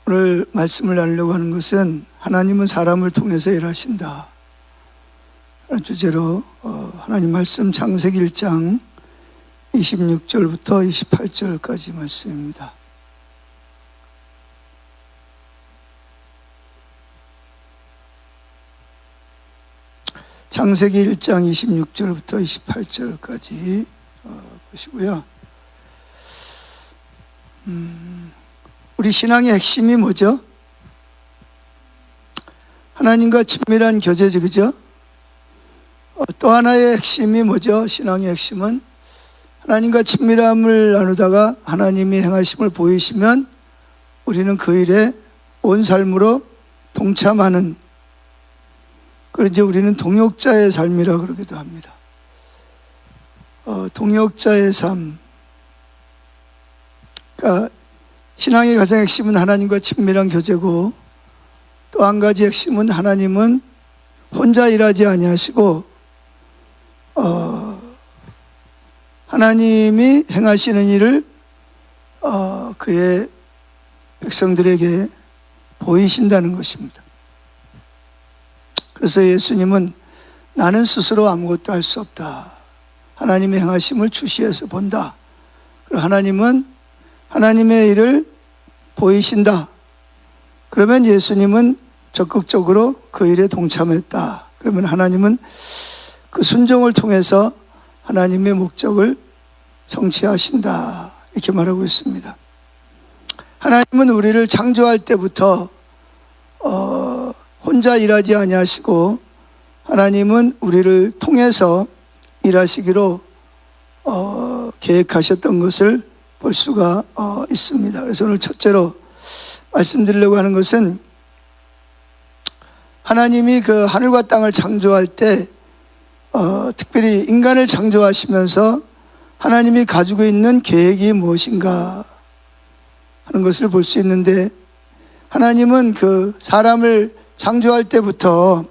오늘 말씀을 나누려고 하는 것은 하나님은 사람을 통해서 일하신다 라는 주제로 하나님 말씀 창세기 1장 26절부터 28절까지 말씀입니다. 창세기 1장 26절부터 28절까지 보시고요. 우리 신앙의 핵심이 뭐죠? 하나님과 친밀한 교제죠, 그죠? 또 하나의 핵심이 뭐죠? 신앙의 핵심은 하나님과 친밀함을 나누다가 하나님이 행하심을 보이시면 우리는 그 일에 온 삶으로 동참하는, 그런지 우리는 동역자의 삶이라 그러기도 합니다. 동역자의 삶. 그러니까 신앙의 가장 핵심은 하나님과 친밀한 교제고, 또 한 가지 핵심은 하나님은 혼자 일하지 아니하시고 하나님이 행하시는 일을 그의 백성들에게 보이신다는 것입니다. 그래서 예수님은 나는 스스로 아무것도 할 수 없다, 하나님의 행하심을 주시해서 본다, 그리고 하나님은 하나님의 일을 보이신다, 그러면 예수님은 적극적으로 그 일에 동참했다, 그러면 하나님은 그 순종을 통해서 하나님의 목적을 성취하신다, 이렇게 말하고 있습니다. 하나님은 우리를 창조할 때부터 혼자 일하지 아니하시고 하나님은 우리를 통해서 일하시기로 계획하셨던 것을 볼 수가 있습니다. 그래서 오늘 첫째로 말씀드리려고 하는 것은 하나님이 그 하늘과 땅을 창조할 때 특별히 인간을 창조하시면서 하나님이 가지고 있는 계획이 무엇인가 하는 것을 볼 수 있는데, 하나님은 그 사람을 창조할 때부터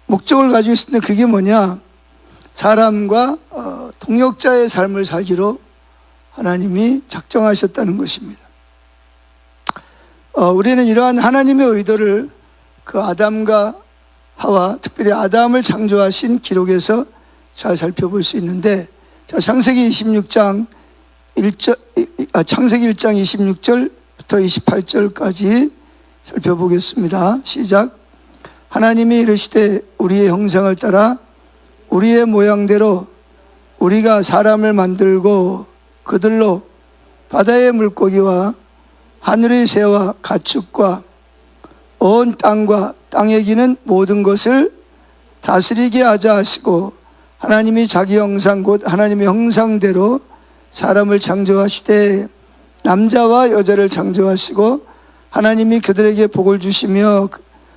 목적을 가지고 있었는데, 그게 뭐냐? 사람과 동역자의 삶을 살기로 하나님이 작정하셨다는 것입니다. 우리는 이러한 하나님의 의도를 그 아담과 하와, 특별히 아담을 창조하신 기록에서 잘 살펴볼 수 있는데, 자, 창세기 26장 창세기 1장 26절부터 28절까지 살펴보겠습니다. 시작. 하나님이 이르시되 우리의 형상을 따라 우리의 모양대로 우리가 사람을 만들고 그들로 바다의 물고기와 하늘의 새와 가축과 온 땅과 땅에 기는 모든 것을 다스리게 하자 하시고, 하나님이 자기 형상 곧 하나님의 형상대로 사람을 창조하시되 남자와 여자를 창조하시고, 하나님이 그들에게 복을 주시며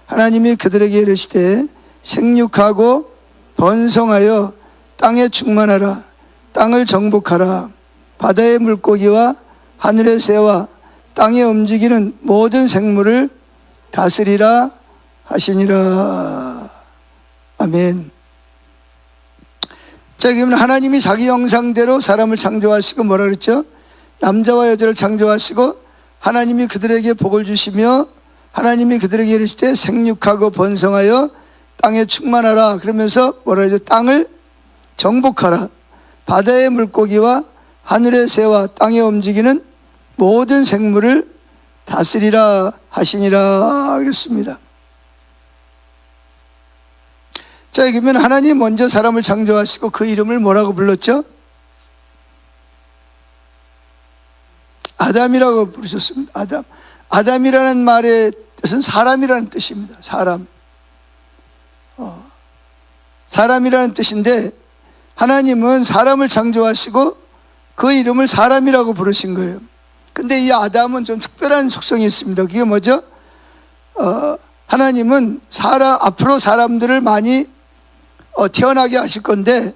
하나님이 그들에게 이르시되 생육하고 번성하여 땅에 충만하라, 땅을 정복하라, 바다의 물고기와 하늘의 새와 땅에 움직이는 모든 생물을 다스리라 하시니라. 아멘. 자, 그러면 하나님이 자기 형상대로 사람을 창조하시고 뭐라 그랬죠? 남자와 여자를 창조하시고 하나님이 그들에게 복을 주시며 하나님이 그들에게 이르실 때 생육하고 번성하여 땅에 충만하라, 그러면서 뭐라 그러죠? 땅을 정복하라, 바다의 물고기와 하늘의 새와 땅에 움직이는 모든 생물을 다스리라 하시니라 그랬습니다. 자, 그러면 하나님 먼저 사람을 창조하시고 그 이름을 뭐라고 불렀죠? 아담이라고 부르셨습니다. 아담. 아담이라는 말의 뜻은 사람이라는 뜻입니다. 사람. 사람이라는 뜻인데, 하나님은 사람을 창조하시고 그 이름을 사람이라고 부르신 거예요. 근데 이 아담은 좀 특별한 속성이 있습니다. 그게 뭐죠? 하나님은 앞으로 사람들을 많이 태어나게 하실 건데,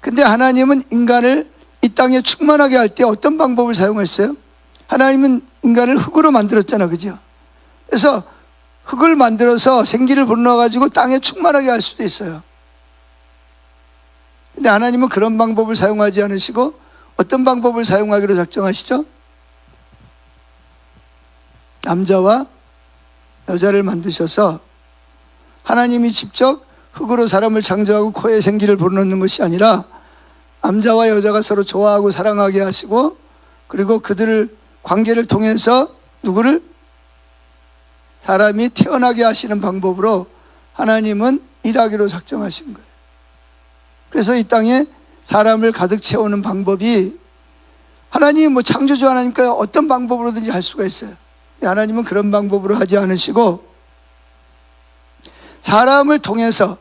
근데 하나님은 인간을 이 땅에 충만하게 할 때 어떤 방법을 사용했어요? 하나님은 인간을 흙으로 만들었잖아, 그죠? 그래서 흙을 만들어서 생기를 불어넣어가지고 땅에 충만하게 할 수도 있어요. 근데 그런데 하나님은 그런 방법을 사용하지 않으시고 어떤 방법을 사용하기로 작정하시죠? 남자와 여자를 만드셔서 하나님이 직접 흙으로 사람을 창조하고 코에 생기를 불어넣는 것이 아니라 남자와 여자가 서로 좋아하고 사랑하게 하시고, 그리고 그들을 관계를 통해서 누구를? 사람이 태어나게 하시는 방법으로 하나님은 일하기로 작정하신 거예요. 그래서 이 땅에 사람을 가득 채우는 방법이, 하나님이 뭐 창조주 하나니까 어떤 방법으로든지 할 수가 있어요. 하나님은 그런 방법으로 하지 않으시고 사람을 통해서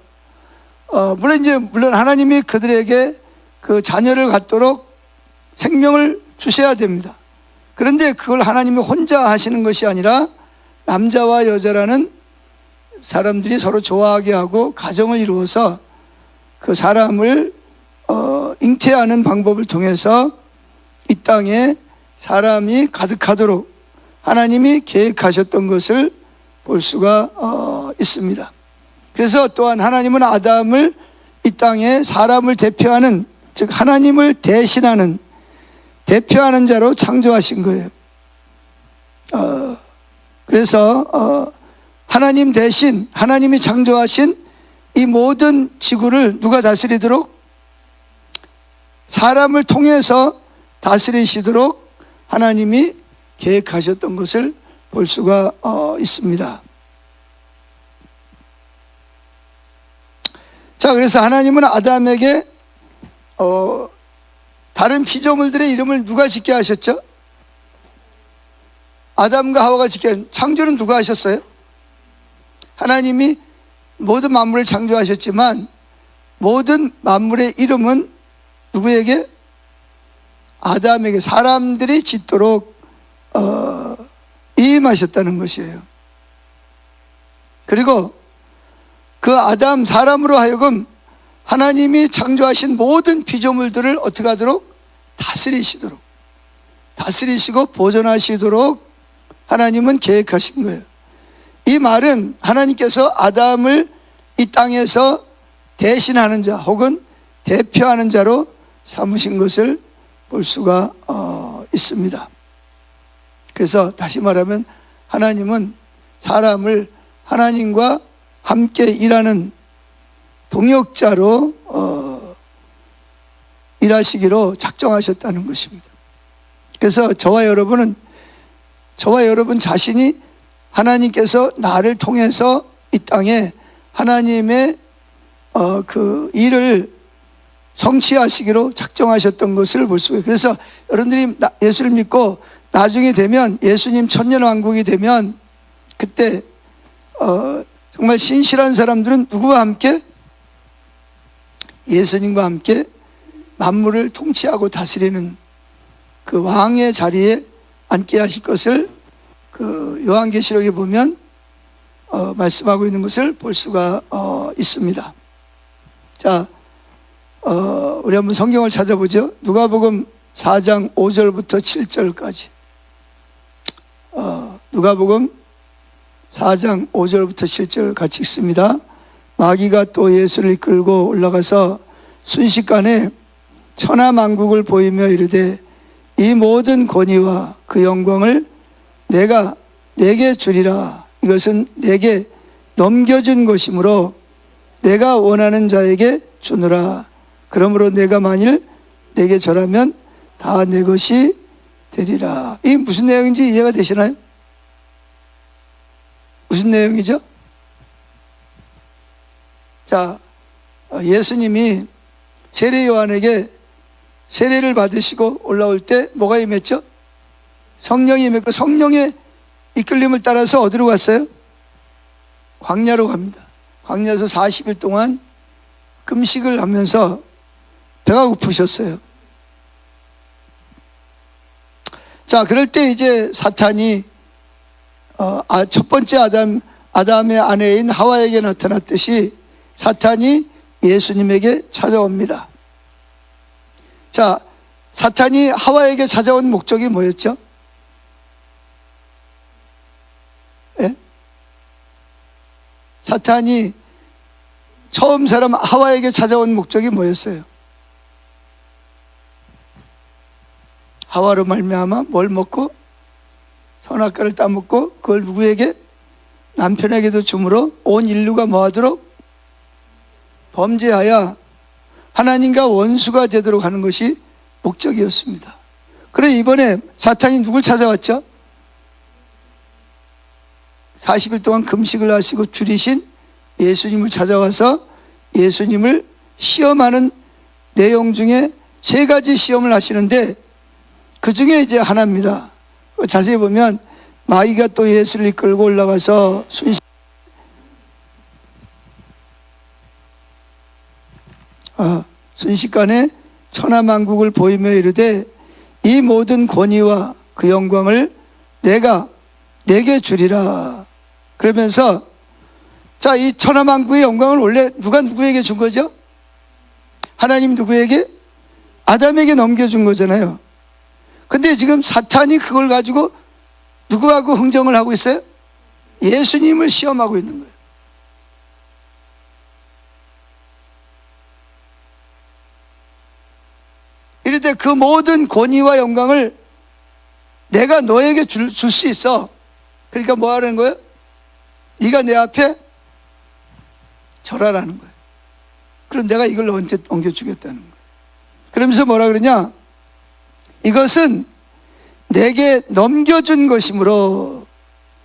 물론 하나님이 그들에게 그 자녀를 갖도록 생명을 주셔야 됩니다. 그런데 그걸 하나님이 혼자 하시는 것이 아니라 남자와 여자라는 사람들이 서로 좋아하게 하고 가정을 이루어서 그 사람을 잉태하는 방법을 통해서 이 땅에 사람이 가득하도록 하나님이 계획하셨던 것을 볼 수가 있습니다. 그래서 또한 하나님은 아담을 이 땅에 사람을 대표하는, 즉 하나님을 대신하는 대표하는 자로 창조하신 거예요. 그래서 하나님 대신 하나님이 창조하신 이 모든 지구를 누가 다스리도록? 사람을 통해서 다스리시도록 하나님이 계획하셨던 것을 볼 수가 있습니다. 자, 그래서 하나님은 아담에게 다른 피조물들의 이름을 누가 짓게 하셨죠? 아담과 하와가 짓게. 창조는 누가 하셨어요? 하나님이 모든 만물을 창조하셨지만 모든 만물의 이름은 누구에게? 아담에게, 사람들이 짓도록 임하셨다는 것이에요. 그리고 그 아담, 사람으로 하여금 하나님이 창조하신 모든 피조물들을 어떻게 하도록? 다스리시고 보존하시도록 하나님은 계획하신 거예요. 이 말은 하나님께서 아담을 이 땅에서 대신하는 자 혹은 대표하는 자로 삼으신 것을 볼 수가 있습니다. 그래서 다시 말하면 하나님은 사람을 하나님과 함께 일하는 동역자로 일하시기로 작정하셨다는 것입니다. 그래서 저와 여러분 자신이 하나님께서 나를 통해서 이 땅에 하나님의 그 일을 성취하시기로 작정하셨던 것을 볼 수가 있어요. 그래서 여러분들이 예수를 믿고 나중에 되면, 예수님 천년왕국이 되면, 그때 정말 신실한 사람들은 누구와 함께? 예수님과 함께 만물을 통치하고 다스리는 그 왕의 자리에 앉게 하실 것을 그 요한계시록에 보면 말씀하고 있는 것을 볼 수가 있습니다. 자, 우리 한번 성경을 찾아보죠. 누가복음 4장 5절부터 7절까지. 누가복음 4장 5절부터 7절 같이 읽습니다. 마귀가 또 예수를 이끌고 올라가서 순식간에 천하만국을 보이며 이르되 이 모든 권위와 그 영광을 내가 내게 주리라. 이것은 내게 넘겨준 것이므로 내가 원하는 자에게 주노라. 그러므로 내가 만일 내게 절하면 다 내 것이 되리라. 이게 무슨 내용인지 이해가 되시나요? 무슨 내용이죠? 자, 예수님이 세례 요한에게 세례를 받으시고 올라올 때 뭐가 임했죠? 성령이 임했고, 성령의 이끌림을 따라서 어디로 갔어요? 광야로 갑니다. 광야에서 40일 동안 금식을 하면서 배가 고프셨어요. 자, 그럴 때 이제 사탄이 첫 번째 아담의 아내인 하와에게 나타났듯이 사탄이 예수님에게 찾아옵니다. 자, 사탄이 하와에게 찾아온 목적이 뭐였죠? 예? 사탄이 처음 사람 하와에게 찾아온 목적이 뭐였어요? 하와로 말미암아 뭘 먹고 선악과를 따먹고 그걸 누구에게? 남편에게도 주므로 온 인류가 뭐하도록? 범죄하여 하나님과 원수가 되도록 하는 것이 목적이었습니다. 그래 이번에 사탄이 누굴 찾아왔죠? 40일 동안 금식을 하시고 줄이신 예수님을 찾아와서 예수님을 시험하는 내용 중에 3가지 시험을 하시는데 그 중에 이제 하나입니다. 자세히 보면 마귀가 또 예수를 이끌고 올라가서 순식간에 천하만국을 보이며 이르되 이 모든 권위와 그 영광을 내가 내게 주리라. 그러면서 자, 이 천하만국의 영광을 원래 누가 누구에게 준 거죠? 하나님 누구에게? 아담에게 넘겨준 거잖아요. 근데 지금 사탄이 그걸 가지고 누구하고 흥정을 하고 있어요? 예수님을 시험하고 있는 거예요. 이럴 때 그 모든 권위와 영광을 내가 너에게 줄 수 있어. 그러니까 뭐 하는 거예요? 네가 내 앞에 절하라는 거예요. 그럼 내가 이걸 너한테 옮겨주겠다는 거예요. 그러면서 뭐라 그러냐? 이것은 내게 넘겨준 것이므로.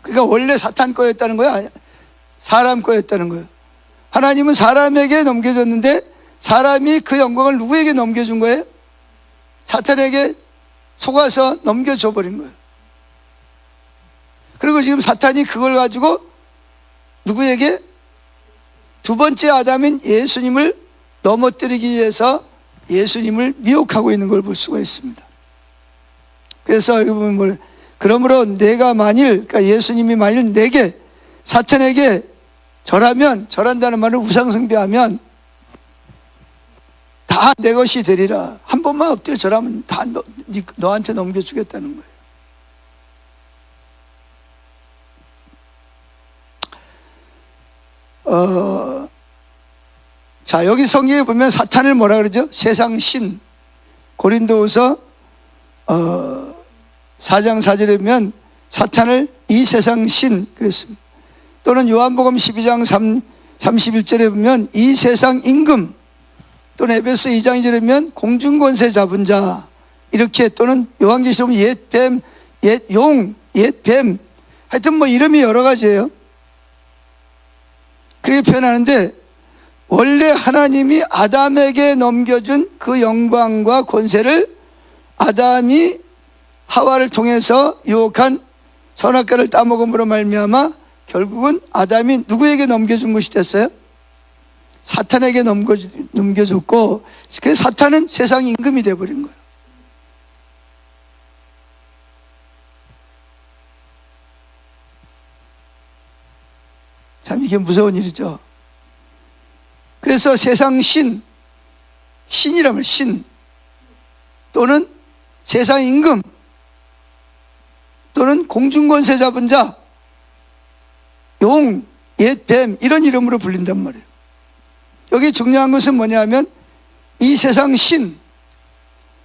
그러니까 원래 사탄 거였다는 거야? 사람 거였다는 거예요. 하나님은 사람에게 넘겨줬는데 사람이 그 영광을 누구에게 넘겨준 거예요? 사탄에게 속아서 넘겨줘 버린 거예요. 그리고 지금 사탄이 그걸 가지고 누구에게? 두 번째 아담인 예수님을 넘어뜨리기 위해서 예수님을 미혹하고 있는 걸 볼 수가 있습니다. 그래서 여기 보면 뭐 그러므로 내가 만일, 그러니까 예수님이 만일 내게, 사탄에게 절하면, 절한다는 말은 우상숭배하면 다 내 것이 되리라. 한 번만 엎드려 절하면 다 너한테 넘겨주겠다는 거예요. 자, 여기 성경에 보면 사탄을 뭐라 그러죠? 세상 신. 고린도후서 4장 4절에 보면 사탄을 이 세상 신 그랬습니다. 또는 요한복음 12장 31절에 보면 이 세상 임금, 또는 에베소 2장 2절에 보면 공중권세 잡은 자, 이렇게, 또는 요한계시록 보면 옛뱀, 옛용, 옛뱀, 하여튼 뭐 이름이 여러 가지예요. 그렇게 표현하는데 원래 하나님이 아담에게 넘겨준 그 영광과 권세를 아담이 하와를 통해서 유혹한 선악과를 따먹음으로 말미암아 결국은 아담이 누구에게 넘겨준 것이 됐어요? 사탄에게 넘겨줬고, 그래서 사탄은 세상 임금이 되어버린 거예요. 참 이게 무서운 일이죠. 그래서 세상 신이라면 신, 또는 세상 임금, 또는 공중권세 잡은 자, 용, 옛뱀, 이런 이름으로 불린단 말이에요. 여기 중요한 것은 뭐냐면 이 세상 신,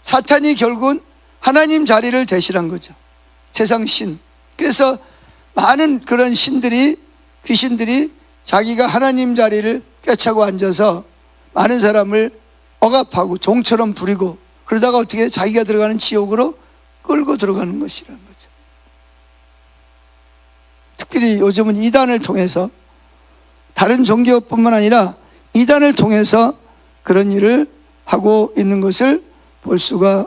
사탄이 결국은 하나님 자리를 대신한 거죠. 세상 신. 그래서 많은 그런 신들이, 귀신들이 자기가 하나님 자리를 꿰차고 앉아서 많은 사람을 억압하고 종처럼 부리고, 그러다가 어떻게 자기가 들어가는 지옥으로 끌고 들어가는 것이라는 거죠. 특별히 요즘은 이단을 통해서, 다른 종교뿐만 아니라 이단을 통해서 그런 일을 하고 있는 것을 볼 수가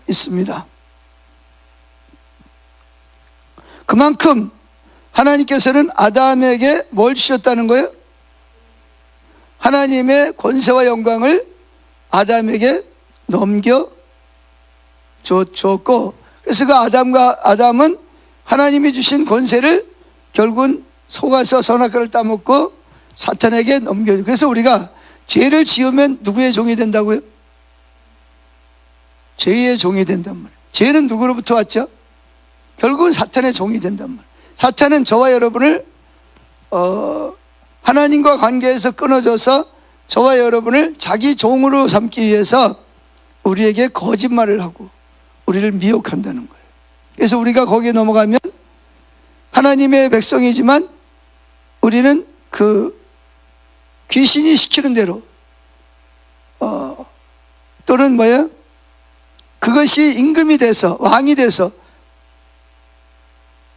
있습니다. 그만큼 하나님께서는 아담에게 뭘 주셨다는 거예요? 하나님의 권세와 영광을 아담에게 넘겨줬고, 그래서 그 아담은 하나님이 주신 권세를 결국은 속아서 선악과를 따먹고 사탄에게 넘겨줘. 그래서 우리가 죄를 지으면 누구의 종이 된다고요? 죄의 종이 된단 말이에요. 죄는 누구로부터 왔죠? 결국은 사탄의 종이 된단 말이에요. 사탄은 저와 여러분을 하나님과 관계에서 끊어져서 저와 여러분을 자기 종으로 삼기 위해서 우리에게 거짓말을 하고, 우리를 미혹한다는 거예요. 그래서 우리가 거기에 넘어가면 하나님의 백성이지만 우리는 그 귀신이 시키는 대로 또는 뭐예요? 그것이 임금이 돼서 왕이 돼서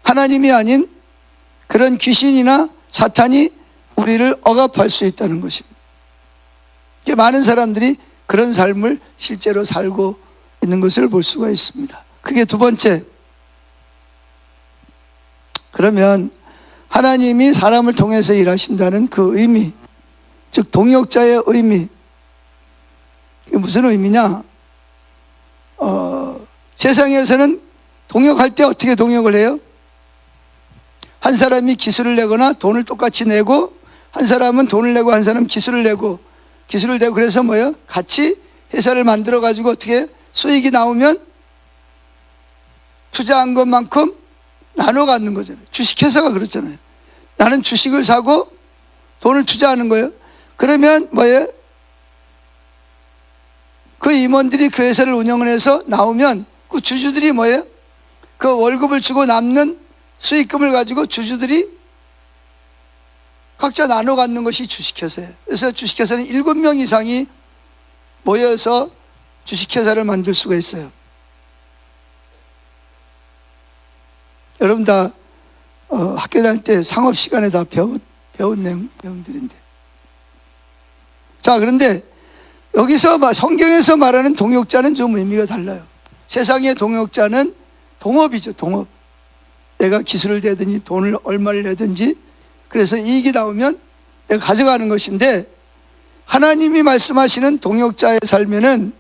하나님이 아닌 그런 귀신이나 사탄이 우리를 억압할 수 있다는 것입니다. 많은 사람들이 그런 삶을 실제로 살고 있는 것을 볼 수가 있습니다. 그게 두 번째. 그러면 하나님이 사람을 통해서 일하신다는 그 의미, 즉 동역자의 의미, 이게 무슨 의미냐? 세상에서는 동역할 때 어떻게 동역을 해요? 한 사람이 기술을 내거나 돈을 똑같이 내고, 한 사람은 돈을 내고 한 사람은 기술을 내고 그래서 뭐예요? 같이 회사를 만들어 가지고 어떻게 수익이 나오면 투자한 것만큼 나눠 갖는 거잖아요. 주식회사가 그렇잖아요. 나는 주식을 사고 돈을 투자하는 거예요. 그러면 뭐예요? 그 임원들이 그 회사를 운영을 해서 나오면 그 주주들이 뭐예요? 그 월급을 주고 남는 수익금을 가지고 주주들이 각자 나눠 갖는 것이 주식회사예요. 그래서 주식회사는 7명 이상이 모여서 주식회사를 만들 수가 있어요. 여러분 다 학교 다닐 때 상업 시간에 다 배운 내용들인데. 자, 그런데 여기서 성경에서 말하는 동역자는 좀 의미가 달라요. 세상의 동역자는 동업이죠, 동업. 내가 기술을 내든지 돈을 얼마를 내든지 그래서 이익이 나오면 내가 가져가는 것인데, 하나님이 말씀하시는 동역자의 삶에는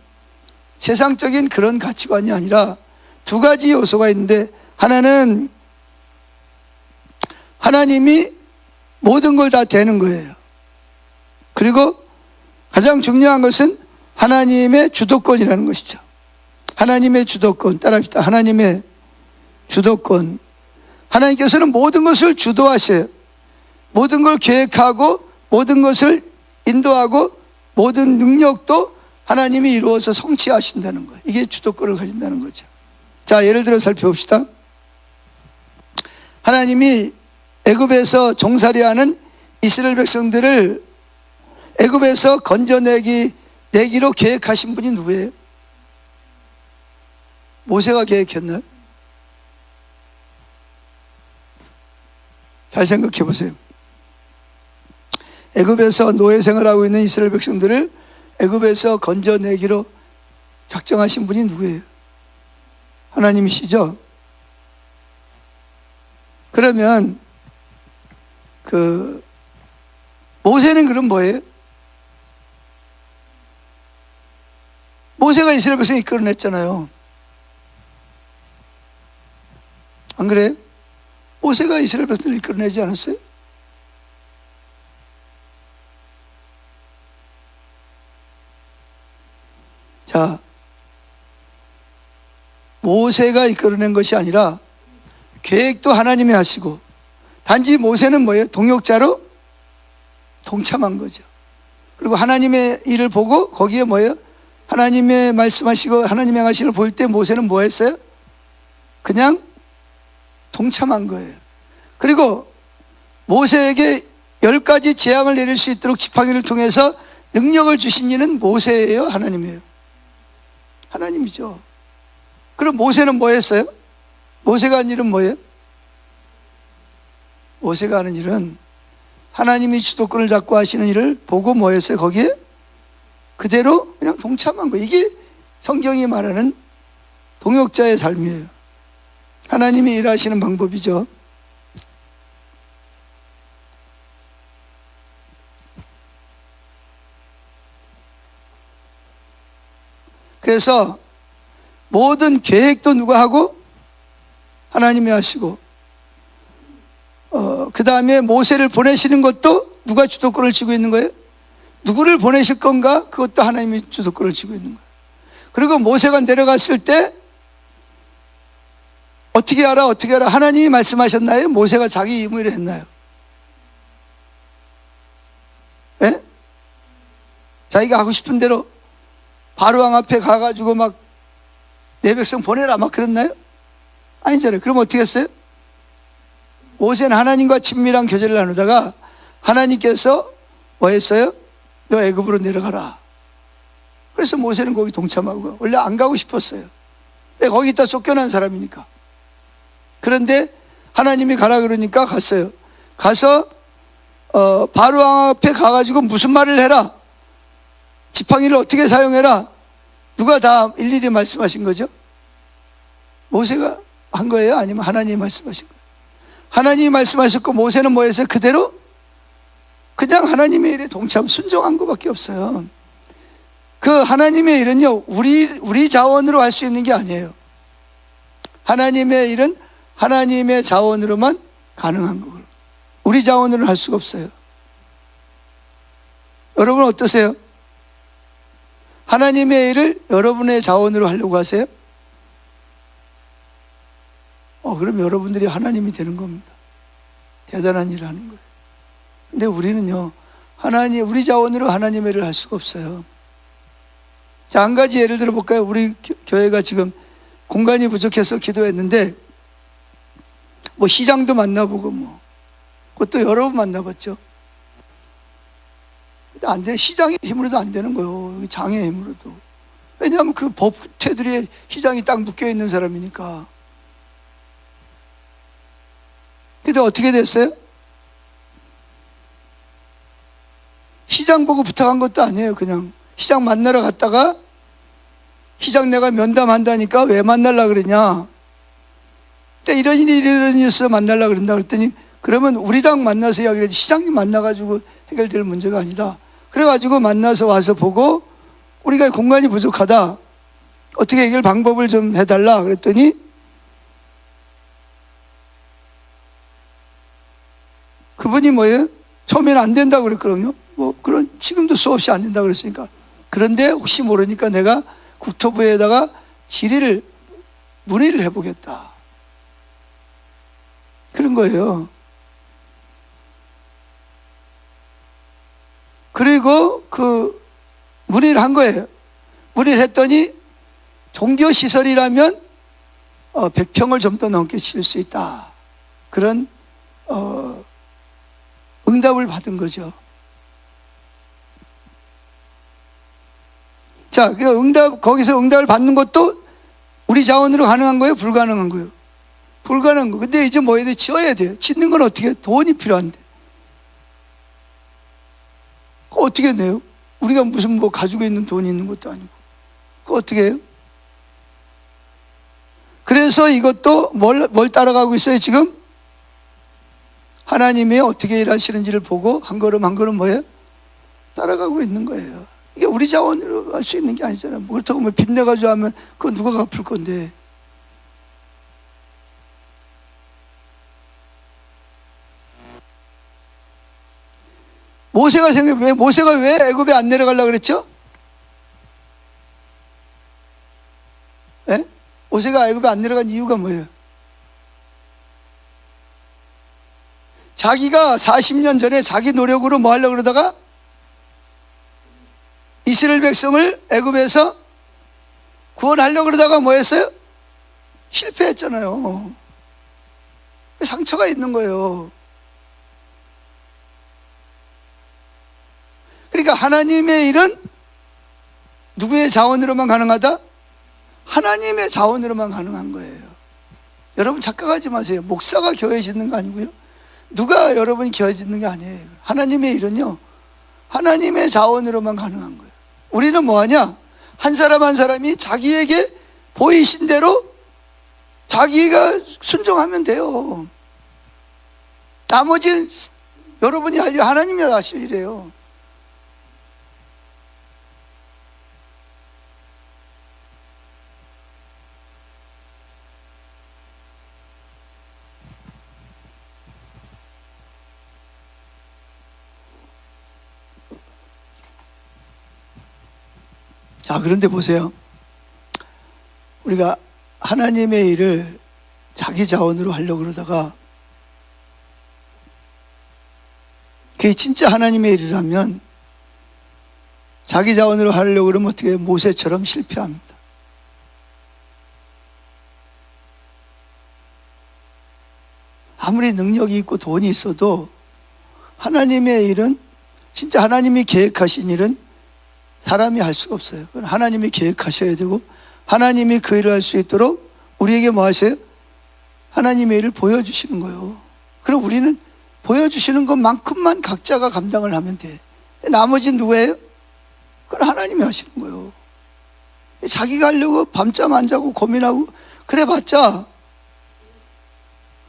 세상적인 그런 가치관이 아니라 두 가지 요소가 있는데, 하나는 하나님이 모든 걸 다 되는 거예요. 그리고 가장 중요한 것은 하나님의 주도권이라는 것이죠. 하나님의 주도권, 따라합시다. 하나님의 주도권. 하나님께서는 모든 것을 주도하셔요. 모든 걸 계획하고 모든 것을 인도하고 모든 능력도 하나님이 이루어서 성취하신다는 거예요. 이게 주도권을 가진다는 거죠. 자, 예를 들어 살펴봅시다. 하나님이 애굽에서 종살이하는 이스라엘 백성들을 애굽에서 건져내기로 계획하신 분이 누구예요? 모세가 계획했나요? 잘 생각해 보세요. 애굽에서 노예 생활하고 있는 이스라엘 백성들을 애굽에서 건져내기로 작정하신 분이 누구예요? 하나님이시죠? 그러면 모세는 그럼 뭐예요? 모세가 이스라엘 백성 이끌어냈잖아요. 안 그래요? 모세가 이스라엘 백성을 이끌어내지 않았어요? 자, 모세가 이끌어낸 것이 아니라 계획도 하나님이 하시고, 단지 모세는 뭐예요? 동역자로 동참한 거죠. 그리고 하나님의 일을 보고 거기에 뭐예요? 하나님의 말씀하시고 하나님의 행하시는 걸 볼 때 모세는 뭐 했어요? 그냥 동참한 거예요. 그리고 모세에게 10가지 재앙을 내릴 수 있도록 지팡이를 통해서 능력을 주신 이는 모세예요? 하나님이에요? 하나님이죠. 그럼 모세는 뭐 했어요? 모세가 한 일은 뭐예요? 모세가 하는 일은 하나님이 주도권을 잡고 하시는 일을 보고 뭐 했어요? 거기에 그대로 그냥 동참한 거예요. 이게 성경이 말하는 동역자의 삶이에요. 하나님이 일하시는 방법이죠. 그래서 모든 계획도 누가 하고? 하나님이 하시고, 그 다음에 모세를 보내시는 것도 누가 주도권을 쥐고 있는 거예요? 누구를 보내실 건가? 그것도 하나님이 주도권을 쥐고 있는 거예요. 그리고 모세가 내려갔을 때 어떻게 알아? 하나님이 말씀하셨나요? 모세가 자기 임의로 했나요? 예? 자기가 하고 싶은 대로 바로왕 앞에 가가지고 막 내 백성 보내라 막 그랬나요? 아니잖아요. 그럼 어떻게 했어요? 모세는 하나님과 친밀한 교제를 나누다가 하나님께서 뭐 했어요? 너 애굽으로 내려가라. 그래서 모세는 거기 동참하고, 원래 안 가고 싶었어요. 왜? 거기 있다 쫓겨난 사람이니까. 그런데 하나님이 가라 그러니까 갔어요. 가서 바로 앞에 가가지고 무슨 말을 해라, 지팡이를 어떻게 사용해라, 누가 다 일일이 말씀하신 거죠? 모세가 한 거예요? 아니면 하나님이 말씀하신 거예요? 하나님이 말씀하셨고, 모세는 뭐 했어요? 그대로 그냥 하나님의 일에 동참, 순종한 것밖에 없어요. 그 하나님의 일은요, 우리 자원으로 할 수 있는 게 아니에요. 하나님의 일은 하나님의 자원으로만 가능한 거예요. 우리 자원으로는 할 수가 없어요. 여러분 어떠세요? 하나님의 일을 여러분의 자원으로 하려고 하세요? 그럼 여러분들이 하나님이 되는 겁니다. 대단한 일을 하는 거예요. 근데 우리는요, 우리 자원으로 하나님의 일을 할 수가 없어요. 자, 한 가지 예를 들어 볼까요? 우리 교회가 지금 공간이 부족해서 기도했는데, 뭐 시장도 만나보고, 그것도 여러 번 만나봤죠. 근데 안 돼. 시장의 힘으로도 안 되는 거예요. 장의 힘으로도. 왜냐하면 그 법 테두리에 시장이 딱 묶여 있는 사람이니까. 근데 어떻게 됐어요? 시장 보고 부탁한 것도 아니에요. 그냥 시장 만나러 갔다가, 시장 내가 면담한다니까 왜 만나려고 그러냐, 이런 일이 있어 만나려고 그런다 그랬더니, 그러면 우리랑 만나서 이야기를 해야지, 시장님 만나가지고 해결될 문제가 아니다. 그래가지고 만나서 와서 보고, 우리가 공간이 부족하다, 어떻게 해결 방법을 좀 해달라 그랬더니, 그분이 뭐예요? 처음에는 안 된다고 그랬거든요. 지금도 수없이 안 된다고 그랬으니까. 그런데 혹시 모르니까 내가 국토부에다가 문의를 해보겠다, 그런 거예요. 그리고 그 문의를 한 거예요. 문의를 했더니 종교시설이라면 100평을 좀 더 넘게 칠 수 있다, 그런 응답을 받은 거죠. 자, 거기서 응답을 받는 것도 우리 자원으로 가능한 거예요? 불가능한 거예요? 불가능한 거. 근데 이제 뭐 해야 돼? 지어야 돼요. 짓는 건 어떻게 해요? 돈이 필요한데. 그거 어떻게 내요? 우리가 무슨 가지고 있는 돈이 있는 것도 아니고. 그거 어떻게 해요? 그래서 이것도 뭘 따라가고 있어요, 지금? 하나님이 어떻게 일하시는지를 보고 한 걸음 한 걸음 뭐예요? 따라가고 있는 거예요. 이게 우리 자원으로 할 수 있는 게 아니잖아요. 그렇다고 빚 내가지고 하면 그건 누가 갚을 건데. 모세가 왜 애굽에 안 내려가려고 그랬죠? 예? 모세가 애굽에 안 내려간 이유가 뭐예요? 자기가 40년 전에 자기 노력으로 뭐 하려고 그러다가 이스라엘 백성을 애굽에서 구원하려고 그러다가 뭐 했어요? 실패했잖아요. 상처가 있는 거예요. 그러니까 하나님의 일은 누구의 자원으로만 가능하다? 하나님의 자원으로만 가능한 거예요. 여러분 착각하지 마세요. 목사가 교회 짓는 거 아니고요, 누가 여러분이 교회 짓는 게 아니에요. 하나님의 일은요, 하나님의 자원으로만 가능한 거예요. 우리는 뭐하냐? 한 사람 한 사람이 자기에게 보이신 대로 자기가 순종하면 돼요. 나머지는 여러분이 할 일, 하나님이 하실 일이에요. 자, 그런데 보세요. 우리가 하나님의 일을 자기 자원으로 하려고 그러다가, 그게 진짜 하나님의 일이라면 자기 자원으로 하려고 그러면 어떻게 해요? 모세처럼 실패합니다. 아무리 능력이 있고 돈이 있어도 하나님의 일은, 진짜 하나님이 계획하신 일은 사람이 할 수가 없어요. 그건 하나님이 계획하셔야 되고, 하나님이 그 일을 할 수 있도록 우리에게 뭐 하세요? 하나님의 일을 보여주시는 거예요. 그럼 우리는 보여주시는 것만큼만 각자가 감당을 하면 돼. 나머지는 누구예요? 그건 하나님이 하시는 거예요. 자기가 하려고 밤잠 안 자고 고민하고 그래 봤자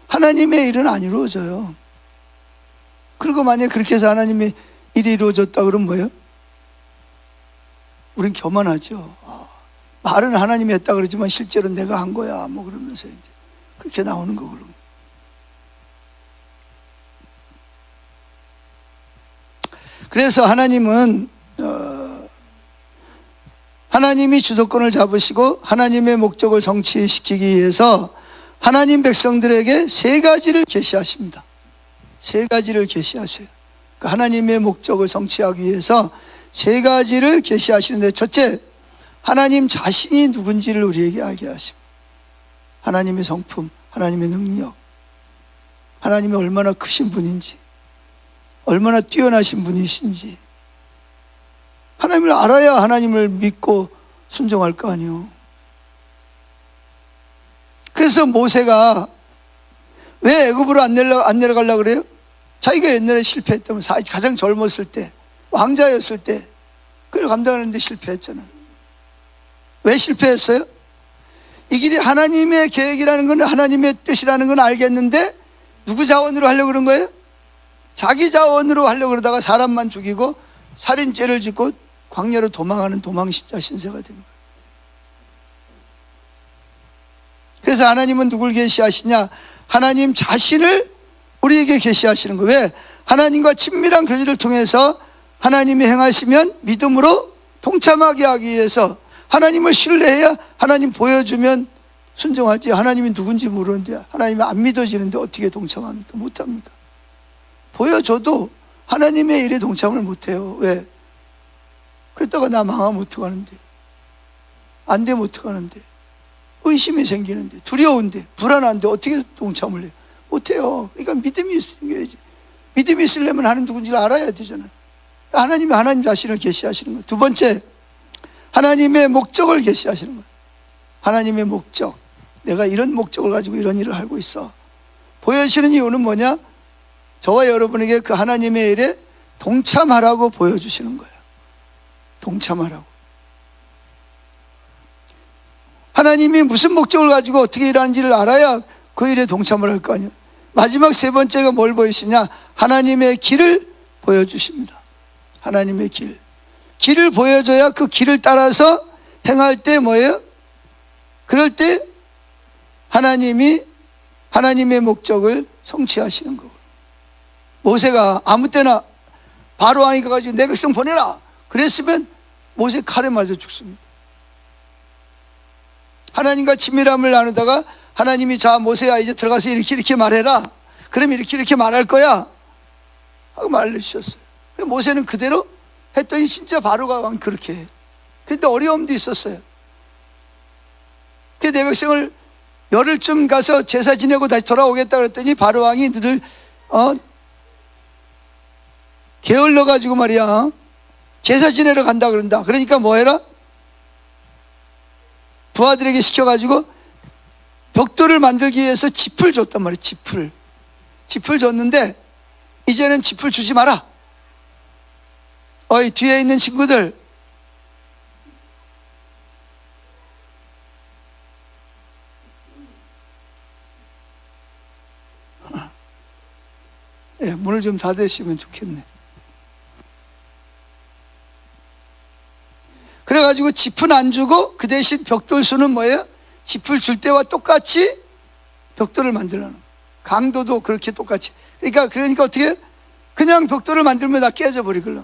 하나님의 일은 안 이루어져요. 그리고 만약에 그렇게 해서 하나님의 일이 이루어졌다 그러면 뭐예요? 우린 교만하죠. 말은 하나님이 했다 그러지만 실제로 내가 한 거야 뭐 그러면서 이제 그렇게 나오는 거고요. 그래서 하나님은 하나님이 주도권을 잡으시고 하나님의 목적을 성취시키기 위해서 하나님 백성들에게 세 가지를 계시하십니다. 세 가지를 계시하세요. 그러니까 하나님의 목적을 성취하기 위해서 세 가지를 계시하시는데, 첫째, 하나님 자신이 누군지를 우리에게 알게 하십니다. 하나님의 성품, 하나님의 능력, 하나님이 얼마나 크신 분인지, 얼마나 뛰어나신 분이신지, 하나님을 알아야 하나님을 믿고 순종할 거 아니에요. 그래서 모세가 왜 애굽으로 안 내려가려고 그래요? 자기가 옛날에 실패했다면, 가장 젊었을 때, 왕자였을 때 그걸 감당하는데 실패했잖아요. 왜 실패했어요? 이 길이 하나님의 계획이라는 건, 하나님의 뜻이라는 건 알겠는데 누구 자원으로 하려고 그런 거예요? 자기 자원으로 하려고 그러다가 사람만 죽이고 살인죄를 짓고 광야로 도망하는 도망자 신세가 된 거예요. 그래서 하나님은 누굴 계시하시냐? 하나님 자신을 우리에게 계시하시는 거예요. 왜? 하나님과 친밀한 교제를 통해서 하나님이 행하시면 믿음으로 동참하게 하기 위해서, 하나님을 신뢰해야 하나님 보여주면 순종하지. 하나님이 누군지 모르는데, 하나님이 안 믿어지는데 어떻게 동참합니까? 못합니까? 보여줘도 하나님의 일에 동참을 못해요. 왜? 그랬다가 나 망하면 어떡하는데, 안 되면 어떡하는데, 의심이 생기는데, 두려운데, 불안한데 어떻게 동참을 해요? 못해요. 그러니까 믿음이 있어야지. 믿음이 있으려면 하나님 누군지를 알아야 되잖아요. 하나님이 하나님 자신을 계시하시는 거예요. 두 번째, 하나님의 목적을 계시하시는 거예요. 하나님의 목적, 내가 이런 목적을 가지고 이런 일을 하고 있어. 보여주시는 이유는 뭐냐? 저와 여러분에게 그 하나님의 일에 동참하라고 보여주시는 거예요. 동참하라고. 하나님이 무슨 목적을 가지고 어떻게 일하는지를 알아야 그 일에 동참을 할 거 아니에요. 마지막 세 번째가 뭘 보이시냐? 하나님의 길을 보여주십니다. 하나님의 길. 길을 보여줘야 그 길을 따라서 행할 때 뭐예요? 그럴 때 하나님이 하나님의 목적을 성취하시는 거고. 모세가 아무 때나 바로 왕이 가가지고 내 백성 보내라 그랬으면 모세 칼에 맞아 죽습니다. 하나님과 친밀함을 나누다가 하나님이 자 모세야 이제 들어가서 이렇게 말해라. 그럼 이렇게 말할 거야 하고 말해주셨어요. 모세는 그대로 했더니 진짜 바로가 왕 그렇게 해. 그런데 어려움도 있었어요. 그 내 백성을 열흘쯤 가서 제사 지내고 다시 돌아오겠다 그랬더니 바로 왕이 너들 게을러 가지고 말이야 제사 지내러 간다 그런다. 그러니까 뭐 해라? 부하들에게 시켜가지고 벽돌을 만들기 위해서 짚을 줬단 말이야. 짚을 줬는데 이제는 짚을 주지 마라. 어이 뒤에 있는 친구들, 문을 좀 닫으시면 좋겠네. 그래가지고 짚은 안 주고 그 대신 벽돌 수는 뭐예요? 짚을 줄 때와 똑같이 벽돌을 만들라는 거예요. 강도도 그렇게 똑같이. 그러니까 어떻게 그냥 벽돌을 만들면 다 깨져버리걸라.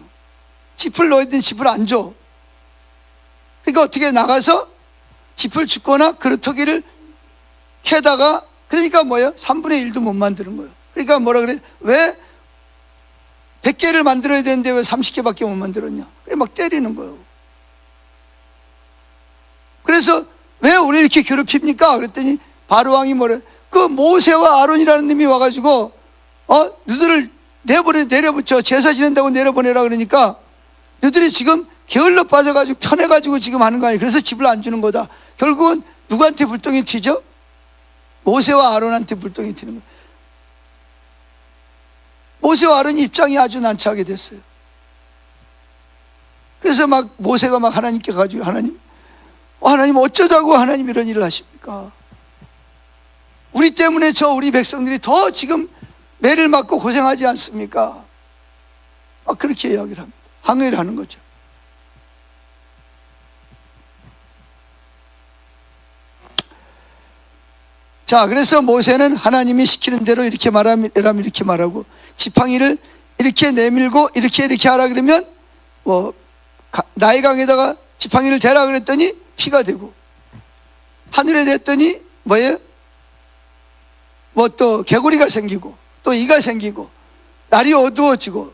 짚을 넣어야 짚을 안 줘. 그러니까 어떻게 나가서 짚을 줍거나 그루터기를 캐다가, 그러니까 뭐예요? 3분의 1도 못 만드는 거예요. 그러니까 뭐라 그래? 왜 100개를 만들어야 되는데 왜 30개밖에 못 만들었냐? 그래 막 때리는 거예요. 그래서 왜 우리 이렇게 괴롭힙니까? 그랬더니 바로 왕이 뭐래? 그 모세와 아론이라는 놈이 와가지고 너희들을 내려붙여 제사 지낸다고 내려보내라 그러니까 너희들이 지금 게을러 빠져가지고 편해가지고 지금 하는 거 아니에요. 그래서 집을 안 주는 거다. 결국은 누구한테 불똥이 튀죠? 모세와 아론한테 불똥이 튀는 거예요. 모세와 아론이 입장이 아주 난처하게 됐어요. 그래서 막 모세가 막 하나님께 가지고 하나님 어쩌자고 하나님 이런 일을 하십니까? 우리 때문에 우리 백성들이 더 지금 매를 맞고 고생하지 않습니까? 막 그렇게 이야기를 합니다. 항의를 하는 거죠. 자, 그래서 모세는 하나님이 시키는 대로 이렇게 말하면 이렇게 말하고, 지팡이를 이렇게 내밀고 이렇게 하라 그러면 나일강에다가 지팡이를 대라 그랬더니 피가 되고, 하늘에 댔더니 뭐예요? 또 개구리가 생기고 또 이가 생기고 날이 어두워지고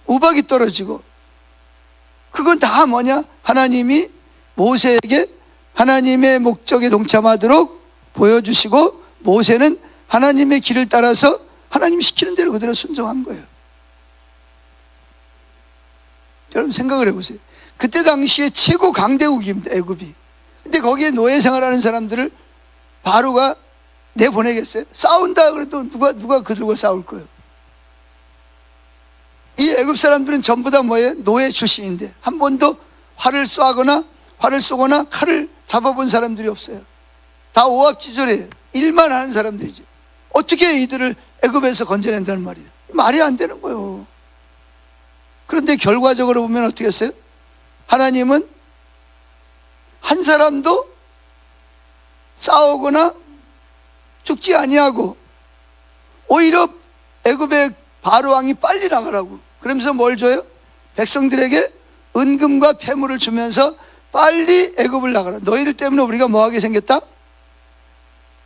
우박이 떨어지고, 그건 다 뭐냐? 하나님이 모세에게 하나님의 목적에 동참하도록 보여주시고, 모세는 하나님의 길을 따라서 하나님이 시키는 대로 그대로 순종한 거예요. 여러분 생각을 해보세요. 그때 당시에 최고 강대국입니다, 애굽이. 근데 거기에 노예 생활하는 사람들을 바로가 내보내겠어요? 싸운다 그래도 누가 그들과 싸울 거예요? 이 애굽 사람들은 전부 다 뭐예요? 노예 출신인데 한 번도 활을 쏘거나 칼을 잡아본 사람들이 없어요. 다 오합지졸이에요. 일만 하는 사람들이죠. 어떻게 이들을 애굽에서 건져낸다는 말이에요? 말이 안 되는 거예요. 그런데 결과적으로 보면 어떻게 했어요? 하나님은 한 사람도 싸우거나 죽지 아니하고, 오히려 애굽의 바로 왕이 빨리 나가라고 그러면서 뭘 줘요? 백성들에게 은금과 폐물을 주면서 빨리 애굽을 나가라. 너희들 때문에 우리가 뭐하게 생겼다?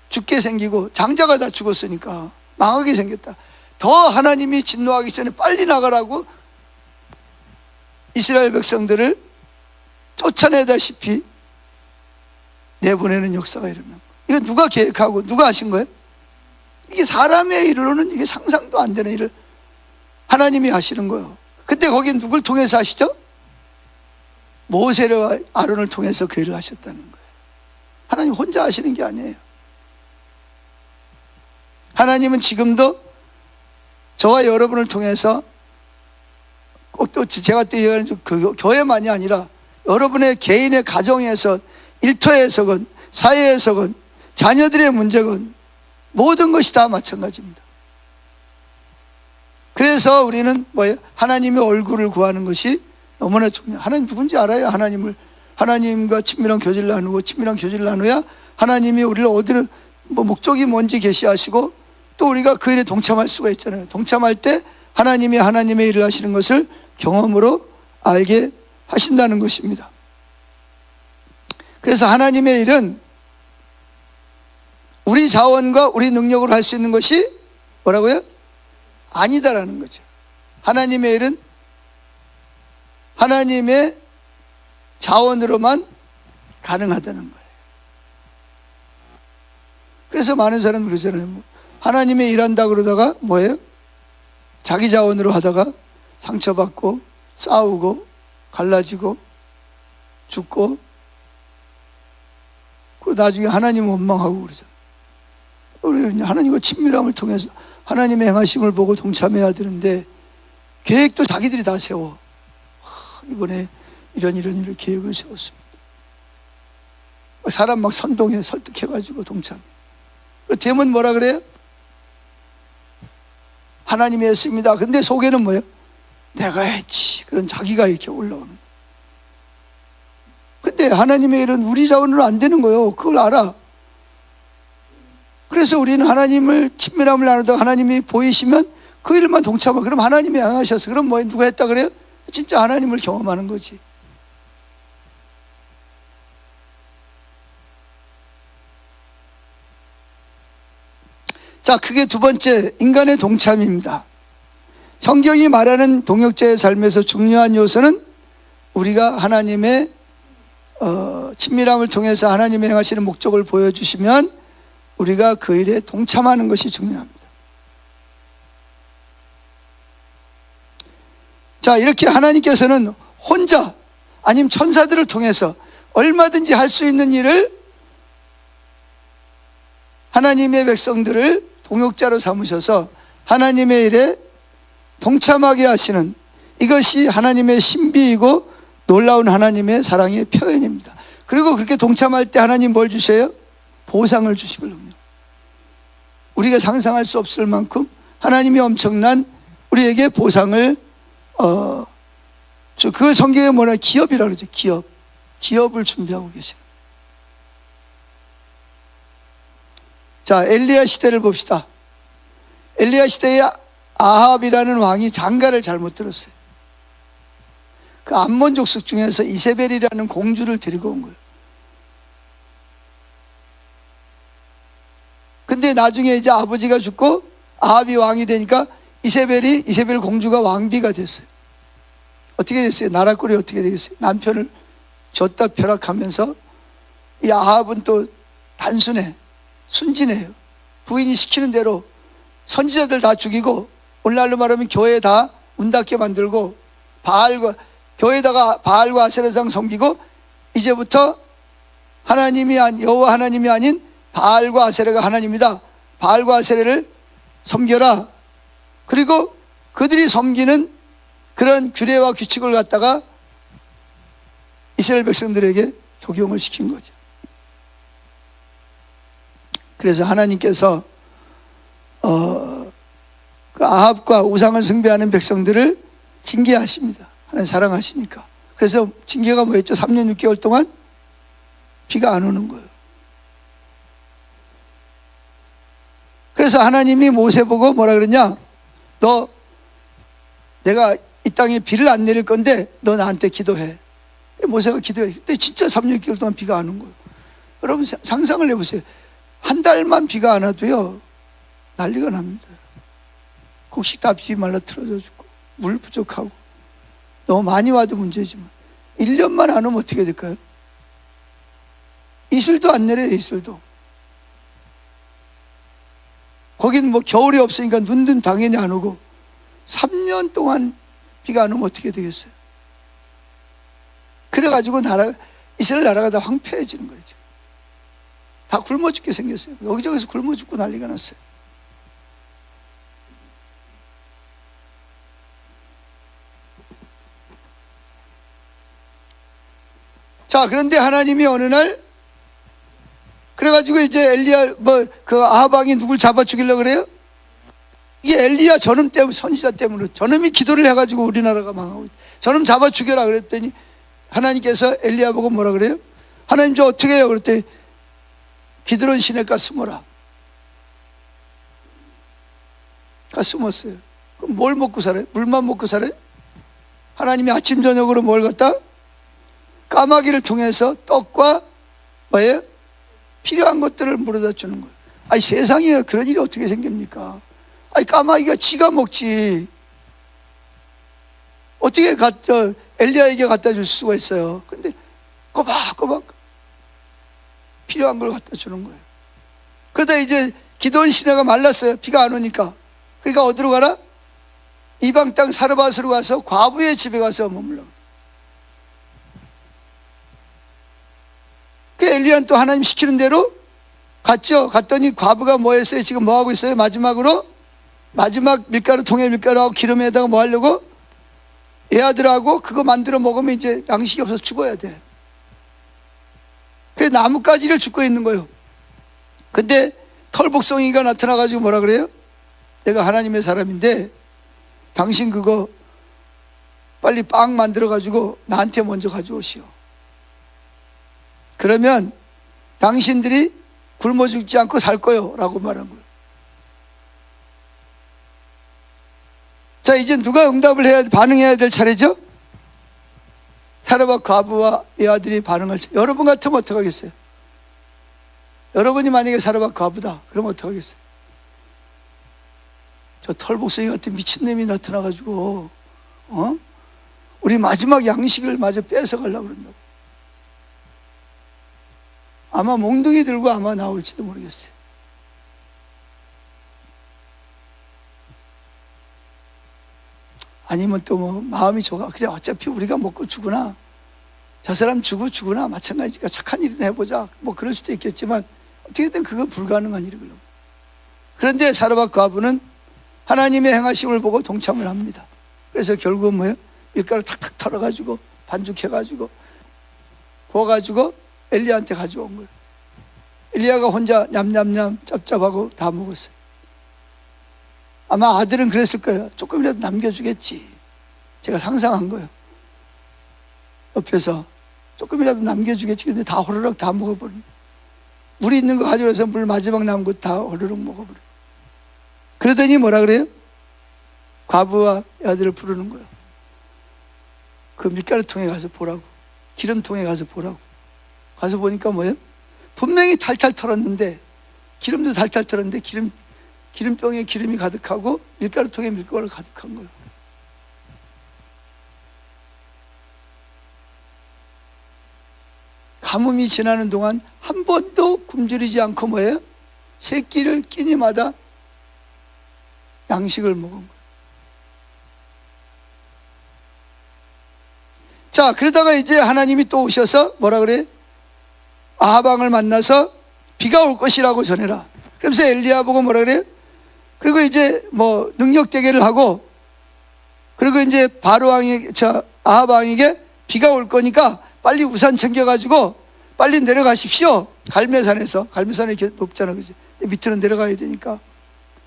죽게 생기고 장자가 다 죽었으니까 망하게 생겼다. 더 하나님이 진노하기 전에 빨리 나가라고 이스라엘 백성들을 쫓아내다시피 내보내는 역사가 일어난 거예요. 이거 누가 계획하고 누가 하신 거예요? 이게 사람의 일로는 이게 상상도 안 되는 일을 하나님이 하시는 거예요. 근데 거기 누굴 통해서 하시죠? 모세와 아론을 통해서 그 일을 하셨다는 거예요. 하나님 혼자 하시는 게 아니에요. 하나님은 지금도 저와 여러분을 통해서 꼭 또 제가 또 얘기하는 그 교회만이 아니라 여러분의 개인의 가정에서, 일터에서건 사회에서건 자녀들의 문제건 모든 것이 다 마찬가지입니다. 그래서 우리는 뭐예요? 하나님의 얼굴을 구하는 것이 너무나 중요해요. 하나님 누군지 알아야 하나님과 친밀한 교제를 나누고, 친밀한 교제를 나눠야 하나님이 우리를 어디로 목적이 뭔지 계시하시고, 또 우리가 그 일에 동참할 수가 있잖아요. 동참할 때 하나님이 하나님의 일을 하시는 것을 경험으로 알게 하신다는 것입니다. 그래서 하나님의 일은 우리 자원과 우리 능력으로 할 수 있는 것이 뭐라고요? 아니다라는 거죠. 하나님의 일은 하나님의 자원으로만 가능하다는 거예요. 그래서 많은 사람들이 그러잖아요. 하나님의 일한다 그러다가 뭐예요? 자기 자원으로 하다가 상처받고 싸우고 갈라지고 죽고, 그리고 나중에 하나님 원망하고 그러잖아요. 우리 하나님과 친밀함을 통해서 하나님의 행하심을 보고 동참해야 되는데 계획도 자기들이 다 세워. 이번에 이런 일을 계획을 세웠습니다. 사람 막 선동해 설득해가지고 동참. 되면 뭐라 그래요? 하나님이 했습니다. 근데 속에는 뭐예요? 내가 했지. 그런 자기가 이렇게 올라오는 거예요. 근데 하나님의 일은 우리 자원으로 안 되는 거예요. 그걸 알아. 그래서 우리는 하나님을 친밀함을 나누다가 하나님이 보이시면 그 일만 동참하고, 그럼 하나님이 행하셨어. 그럼 뭐 누가 했다 그래요? 진짜 하나님을 경험하는 거지. 자, 그게 두 번째, 인간의 동참입니다. 성경이 말하는 동역자의 삶에서 중요한 요소는 우리가 하나님의 친밀함을 통해서 하나님의 행하시는 목적을 보여주시면 우리가 그 일에 동참하는 것이 중요합니다. 자, 이렇게 하나님께서는 혼자 아니면 천사들을 통해서 얼마든지 할 수 있는 일을 하나님의 백성들을 동역자로 삼으셔서 하나님의 일에 동참하게 하시는, 이것이 하나님의 신비이고 놀라운 하나님의 사랑의 표현입니다. 그리고 그렇게 동참할 때 하나님 뭘 주셔요? 보상을 주시거든요. 우리가 상상할 수 없을 만큼 하나님이 엄청난 우리에게 보상을 그걸 성경에 뭐라 기업이라고 그러죠. 기업을 준비하고 계세요. 자, 엘리야 시대를 봅시다. 엘리야 시대에 아합이라는 왕이 장가를 잘못 들었어요. 그 암몬 족속 중에서 이세벨이라는 공주를 데리고 온 거예요. 근데 나중에 이제 아버지가 죽고 아합이 왕이 되니까 이세벨 공주가 왕비가 됐어요. 어떻게 됐어요? 나라 꼴이 어떻게 되겠어요? 남편을 줬다 벼락하면서, 이 아합은 또 단순해, 순진해요. 부인이 시키는 대로 선지자들 다 죽이고, 오늘날로 말하면 교회 다 문 닫게 만들고, 교회에다가 바알과 아세라상 섬기고, 이제부터 여호와 하나님이 아닌 바알과 아세라가 하나님이다. 바알과 아세라를 섬겨라. 그리고 그들이 섬기는 그런 규례와 규칙을 갖다가 이스라엘 백성들에게 적용을 시킨 거죠. 그래서 하나님께서 그 아합과 우상을 숭배하는 백성들을 징계하십니다. 하나님 사랑하시니까. 그래서 징계가 뭐였죠? 3년 6개월 동안 비가 안 오는 거예요. 그래서 하나님이 모세 보고 뭐라 그러냐? 내가 이 땅에 비를 안 내릴 건데 너 나한테 기도해. 모세가 기도해. 근데 진짜 3년 6개월 동안 비가 안 온 거예요. 여러분 상상을 해보세요. 한 달만 비가 안 와도요 난리가 납니다. 곡식 다 비 말라 틀어져 죽고 물 부족하고, 너무 많이 와도 문제지만 1년만 안 오면 어떻게 될까요? 이슬도 안 내려요. 이슬도. 거긴 뭐 겨울이 없으니까 눈도 당연히 안 오고, 3년 동안 비가 안 오면 어떻게 되겠어요? 그래가지고 이스라엘 나라가 다 황폐해지는 거예요. 다 굶어 죽게 생겼어요. 여기저기서 굶어 죽고 난리가 났어요. 자, 그런데 하나님이 어느 날, 그래가지고 이제 엘리야 그 아합 왕이 누굴 잡아 죽이려고 그래요? 이게 엘리야 저놈 때문에, 선지자 때문에. 저놈이 기도를 해가지고 우리나라가 망하고 있어요. 저놈 잡아 죽여라 그랬더니 하나님께서 엘리야 보고 뭐라 그래요? 하나님 저 어떻게 해요? 그랬더니 기드론 시내가 숨어라. 가 숨었어요. 그럼 뭘 먹고 살아요? 물만 먹고 살아요? 하나님이 아침 저녁으로 뭘 갖다? 까마귀를 통해서 떡과 뭐예요? 필요한 것들을 물어다 주는 거예요. 아니 세상에 그런 일이 어떻게 생깁니까? 아니 까마귀가 지가 먹지 어떻게 엘리야에게 갖다 줄 수가 있어요? 근데 꼬박꼬박 필요한 걸 갖다 주는 거예요. 그러다 이제 기드온 시내가 말랐어요. 비가 안 오니까. 그러니까 어디로 가라? 이방 땅 사르밧으로 가서 과부의 집에 가서 머물러. 그 엘리야는 또 하나님 시키는 대로 갔죠. 갔더니 과부가 뭐 했어요? 지금 뭐 하고 있어요? 마지막 밀가루, 통에 밀가루하고 기름에다가 뭐 하려고? 애아들하고 그거 만들어 먹으면 이제 양식이 없어서 죽어야 돼. 그래 나뭇가지를 줍고 있는 거예요. 근데 털복숭이가 나타나가지고 뭐라 그래요? 내가 하나님의 사람인데 당신 그거 빨리 빵 만들어가지고 나한테 먼저 가져오시오. 그러면 당신들이 굶어 죽지 않고 살 거요 라고 말한 거예요. 자, 이제 누가 반응해야 될 차례죠? 사르밧 과부와 이 아들이 여러분 같으면 어떡하겠어요? 여러분이 만약에 사르밧 과부다 그러면 어떡하겠어요? 저 털복숭이 같은 미친놈이 나타나가지고 우리 마지막 양식을 마저 뺏어가려고 그런다고. 아마 몽둥이 들고 아마 나올지도 모르겠어요. 아니면 또 뭐 마음이 좋아, 그래 어차피 우리가 먹고 죽으나 저 사람 죽으나 마찬가지니까 착한 일이나 해보자, 뭐 그럴 수도 있겠지만 어떻게든 그건 불가능한 일이거든요. 그런데 사르밧 과부는 하나님의 행하심을 보고 동참을 합니다. 그래서 결국은 뭐예요? 밀가루 탁탁 털어가지고 반죽해가지고 구워가지고 엘리야한테 가져온 거예요. 엘리야가 혼자 냠냠냠 짭짭하고 다 먹었어요. 아마 아들은 그랬을 거예요. 조금이라도 남겨주겠지. 제가 상상한 거예요. 옆에서 조금이라도 남겨주겠지. 근데 다 호로록 다 먹어버려. 물이 있는 거 가져와서 물 마지막 남은 거 다 호로록 먹어버려. 그러더니 뭐라 그래요? 과부와 아들을 부르는 거예요. 그 밀가루통에 가서 보라고, 기름통에 가서 보라고. 가서 보니까 뭐예요? 분명히 탈탈 털었는데, 기름도 탈탈 털었는데 기름병에 기름이 가득하고 밀가루통에 밀가루가 가득한 거예요. 가뭄이 지나는 동안 한 번도 굶주리지 않고 뭐예요? 새끼를 끼니마다 양식을 먹은 거예요. 자, 그러다가 이제 하나님이 또 오셔서 뭐라 그래? 아합 왕을 만나서 비가 올 것이라고 전해라. 그러면서 엘리야 보고 뭐라 그래요? 그리고 이제 뭐 능력 대결을 하고, 그리고 이제 바로 왕이 아합 왕에게 비가 올 거니까 빨리 우산 챙겨가지고 빨리 내려가십시오. 갈매산에서, 갈매산이 이렇게 높잖아, 그지? 밑으로 내려가야 되니까.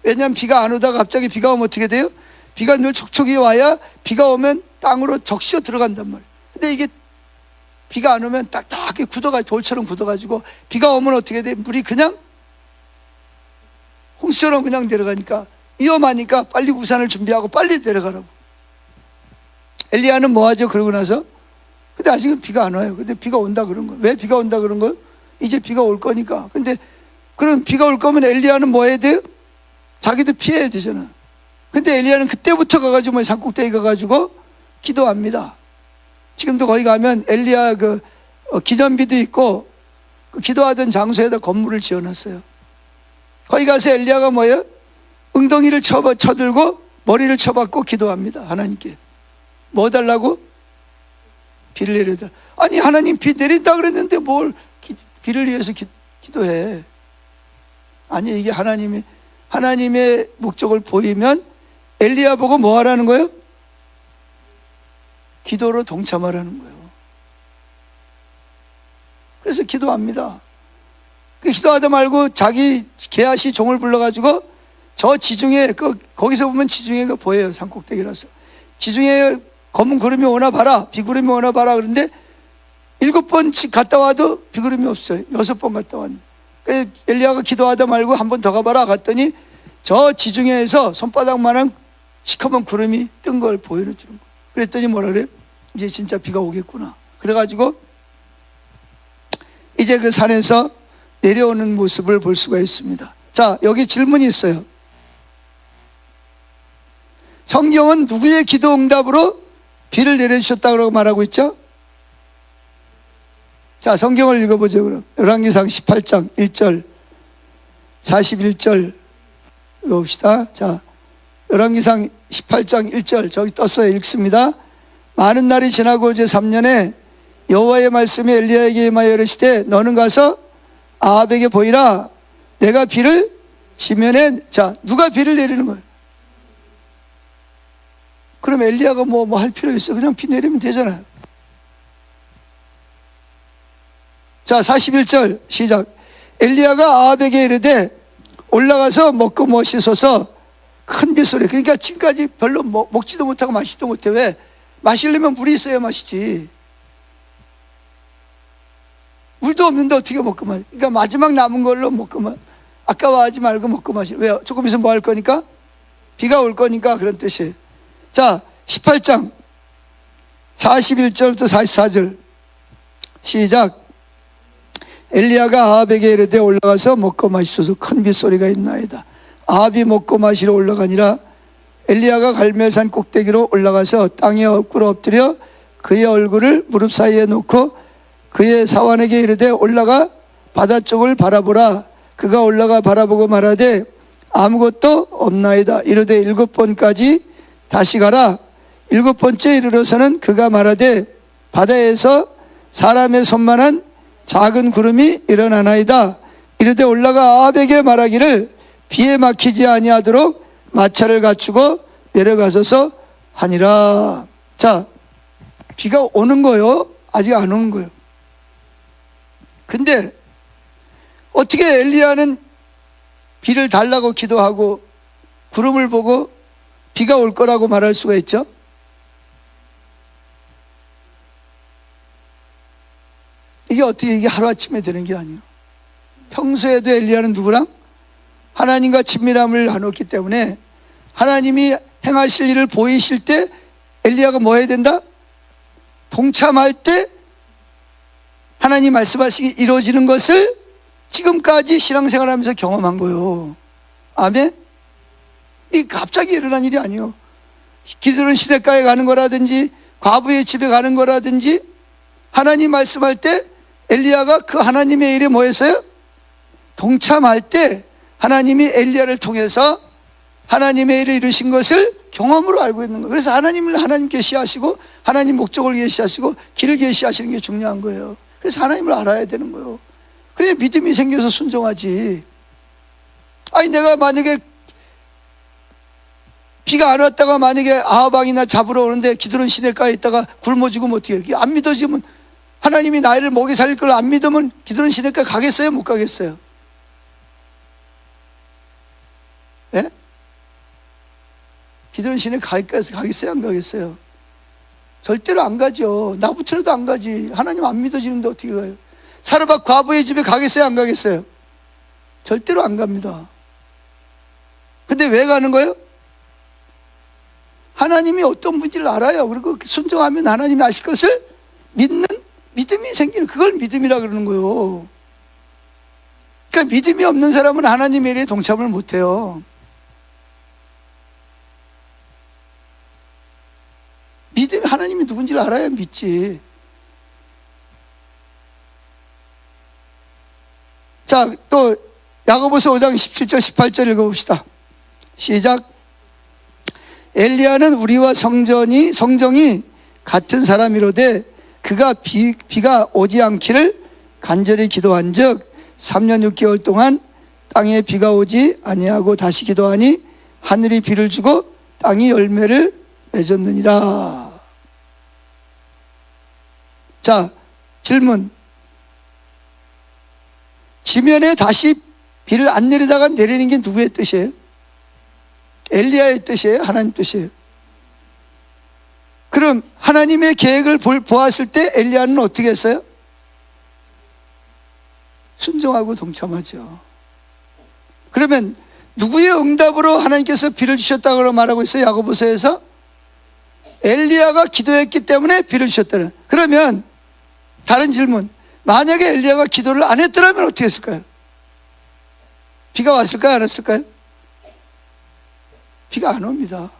왜냐하면 비가 안 오다가 갑자기 비가 오면 어떻게 돼요? 비가 늘 촉촉이 와야 비가 오면 땅으로 적셔 들어간단 말이에요. 근데 이게 비가 안 오면 딱딱하게 굳어가지고, 돌처럼 굳어가지고 비가 오면 어떻게 돼? 물이 그냥 홍수처럼 그냥 내려가니까 위험하니까 빨리 우산을 준비하고 빨리 내려가라고. 엘리야는 뭐 하죠? 그러고 나서? 근데 아직은 비가 안 와요. 근데 비가 온다 그런 거예요. 왜 비가 온다 그런 거예요? 이제 비가 올 거니까. 근데 그럼 비가 올 거면 엘리야는 뭐 해야 돼요? 자기도 피해야 되잖아. 근데 엘리야는 그때부터 가가지고 뭐 산꼭대기 가가지고 기도합니다. 지금도 거기 가면 엘리야 기념비도 있고, 그 기도하던 장소에다 건물을 지어놨어요. 거기 가서 엘리야가 뭐예요? 엉덩이를 쳐들고 머리를 쳐박고 기도합니다. 하나님께 뭐 달라고? 비를 내려달라. 아니 하나님 비 내린다 그랬는데 뭘 비를 위해서 기도해. 아니 이게 하나님의 목적을 보이면 엘리야 보고 뭐 하라는 거예요? 기도로 동참하라는 거예요. 그래서 기도합니다. 기도하다 말고 자기 게하시 종을 불러가지고 저 지중해, 거기서 보면 지중해가 보여요. 산꼭대기라서. 지중해 검은 구름이 오나 봐라, 비구름이 오나 봐라. 그런데 7번씩 갔다 와도 비구름이 없어요. 6번 갔다 왔는데. 그래서 엘리야가 기도하다 말고 한 번 더 가봐라 갔더니 저 지중해에서 손바닥만한 시커먼 구름이 뜬 걸 보여주는 거예요. 그랬더니 뭐라 그래요? 이제 진짜 비가 오겠구나. 그래가지고 이제 그 산에서 내려오는 모습을 볼 수가 있습니다. 자, 여기 질문이 있어요. 성경은 누구의 기도 응답으로 비를 내려주셨다고 말하고 있죠? 자, 성경을 읽어보죠. 그럼 열왕기상 18장 1절 41절 읽어봅시다. 자, 열왕기상 18장 1절 저기 떴어요. 읽습니다. 많은 날이 지나고 이제 3년에 여호와의 말씀이 엘리야에게 임하여 이르시되 너는 가서 아합에게 보이라. 내가 비를 지면에. 자, 누가 비를 내리는 거예요? 그럼 엘리야가 뭐 할 필요 있어? 그냥 비 내리면 되잖아요. 자, 41절 시작. 엘리야가 아합에게 이르되 올라가서 먹고 마시소서. 큰 빗소리. 그러니까 지금까지 별로 먹지도 못하고 마시지도 못해. 왜? 마시려면 물이 있어야 마시지. 물도 없는데 어떻게 먹고 마시? 그러니까 마지막 남은 걸로 먹고 마시. 아까워하지 말고 먹고 마시. 왜요? 조금 있으면 뭐 할 거니까? 비가 올 거니까. 그런 뜻이에요. 자, 18장 41절부터 44절 시작. 엘리야가 아합에게 이르되 올라가서 먹고 마시소서. 큰 빗소리가 있나이다. 아합이 먹고 마시러 올라가니라. 엘리야가 갈멜산 꼭대기로 올라가서 땅에 엎구러 엎드려 그의 얼굴을 무릎 사이에 놓고 그의 사환에게 이르되 올라가 바다 쪽을 바라보라. 그가 올라가 바라보고 말하되 아무것도 없나이다. 이르되 7번까지 다시 가라. 7번째 이르러서는 그가 말하되 바다에서 사람의 손만한 작은 구름이 일어나나이다. 이르되 올라가 아합에게 말하기를 비에 막히지 아니하도록 마차를 갖추고 내려가소서 하니라. 자, 비가 오는 거요? 아직 안 오는 거요? 근데 어떻게 엘리야는 비를 달라고 기도하고 구름을 보고 비가 올 거라고 말할 수가 있죠? 이게 어떻게 이게 하루아침에 되는 게 아니에요. 평소에도 엘리야는 누구랑? 하나님과 친밀함을 나눴기 때문에 하나님이 행하실 일을 보이실 때 엘리야가 뭐 해야 된다? 동참할 때 하나님 말씀하시기 이루어지는 것을 지금까지 신앙생활하면서 경험한 거예요. 아멘? 이 갑자기 일어난 일이 아니에요. 기드론 시냇가에 가는 거라든지 과부의 집에 가는 거라든지 하나님 말씀할 때 엘리야가 그 하나님의 일에 뭐 했어요? 동참할 때 하나님이 엘리야를 통해서 하나님의 일을 이루신 것을 경험으로 알고 있는 거예요. 그래서 하나님을 하나님 계시하시고 하나님 목적을 계시하시고 길을 계시하시는 게 중요한 거예요. 그래서 하나님을 알아야 되는 거예요. 그래야 믿음이 생겨서 순종하지. 아니 내가 만약에 비가 안 왔다가 만약에 아하방이나 잡으러 오는데 기드론 시냇가에 있다가 굶어 죽으면 어떻게 해요? 안 믿어지면 하나님이 나를 먹이 살릴 걸 안 믿으면 기드론 시냇가 가겠어요? 못 가겠어요? 예? 기드론 시냇가 가겠어요? 안 가겠어요? 절대로 안 가죠. 나부터라도 안 가지. 하나님 안 믿어지는데 어떻게 가요? 사르밧 과부의 집에 가겠어요? 안 가겠어요? 절대로 안 갑니다. 근데 왜 가는 거예요? 하나님이 어떤 분인지를 알아요. 그리고 순종하면 하나님이 아실 것을 믿는 믿음이 생기는, 그걸 믿음이라 그러는 거예요. 그러니까 믿음이 없는 사람은 하나님의 일에 동참을 못해요. 믿음이, 하나님이 누군지를 알아야 믿지. 자, 또 야고보서 5장 17절 18절 읽어봅시다. 시작. 엘리야는 우리와 성정이 같은 사람이로되 그가 비가 오지 않기를 간절히 기도한즉 3년 6개월 동안 땅에 비가 오지 아니하고 다시 기도하니 하늘이 비를 주고 땅이 열매를 맺었느니라. 자, 질문. 지면에 다시 비를 안 내리다가 내리는 게 누구의 뜻이에요? 엘리야의 뜻이에요? 하나님 뜻이에요? 그럼 하나님의 계획을 보았을 때 엘리야는 어떻게 했어요? 순종하고 동참하죠. 그러면 누구의 응답으로 하나님께서 비를 주셨다고 말하고 있어요? 야고보서에서 엘리야가 기도했기 때문에 비를 주셨다는. 그러면 다른 질문, 만약에 엘리야가 기도를 안 했더라면 어떻게 했을까요? 비가 왔을까요? 안 왔을까요? 비가 안 옵니다.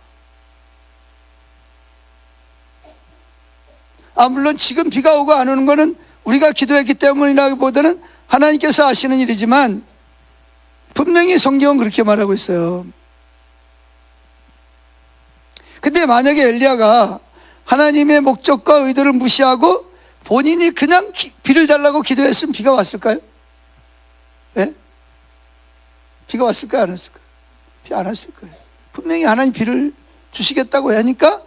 물론 지금 비가 오고 안 오는 것은 우리가 기도했기 때문이라기보다는 하나님께서 하시는 일이지만 분명히 성경은 그렇게 말하고 있어요. 근데 만약에 엘리야가 하나님의 목적과 의도를 무시하고 본인이 그냥 비를 달라고 기도했으면 비가 왔을까요? 예? 비가 왔을까요? 안 왔을까요? 비 안 왔을 거예요. 분명히 하나님 비를 주시겠다고 하니까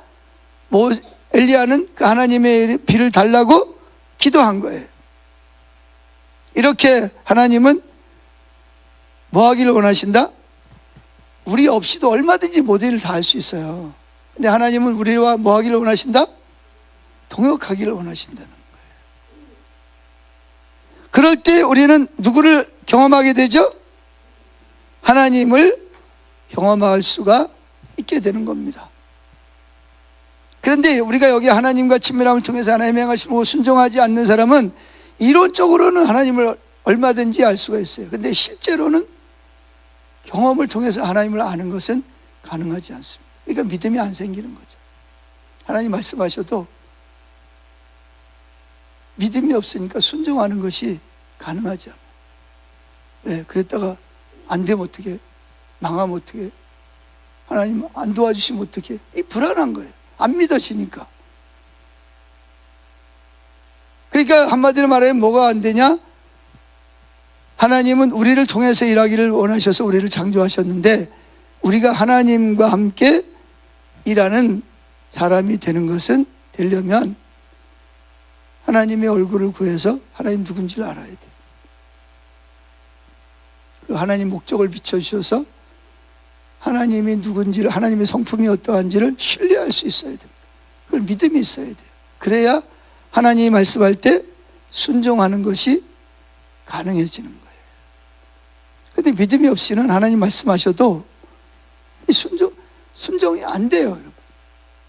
엘리야는 그 하나님의 비를 달라고 기도한 거예요. 이렇게 하나님은 뭐 하기를 원하신다? 우리 없이도 얼마든지 모든 일을 다 할 수 있어요. 근데 하나님은 우리와 뭐 하기를 원하신다? 동역하기를 원하신다는 거예요. 그럴 때 우리는 누구를 경험하게 되죠? 하나님을 경험할 수가 있게 되는 겁니다. 그런데 우리가 여기 하나님과 친밀함을 통해서 하나님의 행하심을 순종하지 않는 사람은 이론적으로는 하나님을 얼마든지 알 수가 있어요. 근데 실제로는 경험을 통해서 하나님을 아는 것은 가능하지 않습니다. 그러니까 믿음이 안 생기는 거죠. 하나님 말씀하셔도 믿음이 없으니까 순종하는 것이 가능하지 않아요. 왜? 그랬다가 안 되면 어떻게? 망하면 어떻게? 하나님 안 도와주시면 어떻게? 이 불안한 거예요. 안 믿어지니까. 그러니까 한마디로 말하면 뭐가 안 되냐? 하나님은 우리를 통해서 일하기를 원하셔서 우리를 창조하셨는데, 우리가 하나님과 함께 일하는 사람이 되려면 하나님의 얼굴을 구해서 하나님 누군지를 알아야 돼요. 그리고 하나님 목적을 비춰주셔서 하나님이 누군지를, 하나님의 성품이 어떠한지를 신뢰할 수 있어야 됩니다. 그걸 믿음이 있어야 돼요. 그래야 하나님이 말씀할 때 순종하는 것이 가능해지는 거예요. 그런데 믿음이 없이는 하나님 말씀하셔도 순종이 안 돼요, 여러분.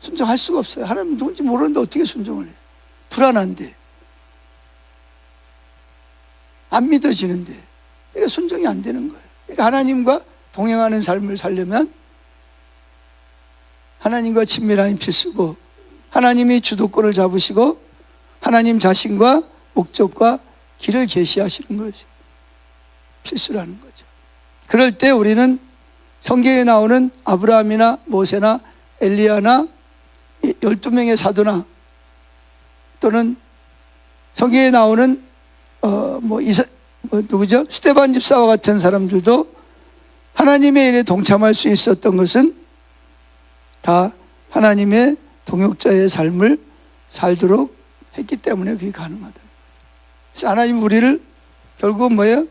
순종할 수가 없어요. 하나님 누군지 모르는데 어떻게 순종을 해요? 불안한데, 안 믿어지는데, 그러니까 순종이 안 되는 거예요. 그러니까 하나님과 동행하는 삶을 살려면 하나님과 친밀함이 필수고, 하나님이 주도권을 잡으시고 하나님 자신과 목적과 길을 계시하시는 것이 필수라는 거죠. 그럴 때 우리는 성경에 나오는 아브라함이나 모세나 엘리야나 12명의 사도나, 또는 성경에 나오는 누구죠? 스데반 집사와 같은 사람들도 하나님의 일에 동참할 수 있었던 것은 다 하나님의 동역자의 삶을 살도록 했기 때문에 그게 가능하다. 그래서 하나님 우리를 결국은 뭐예요?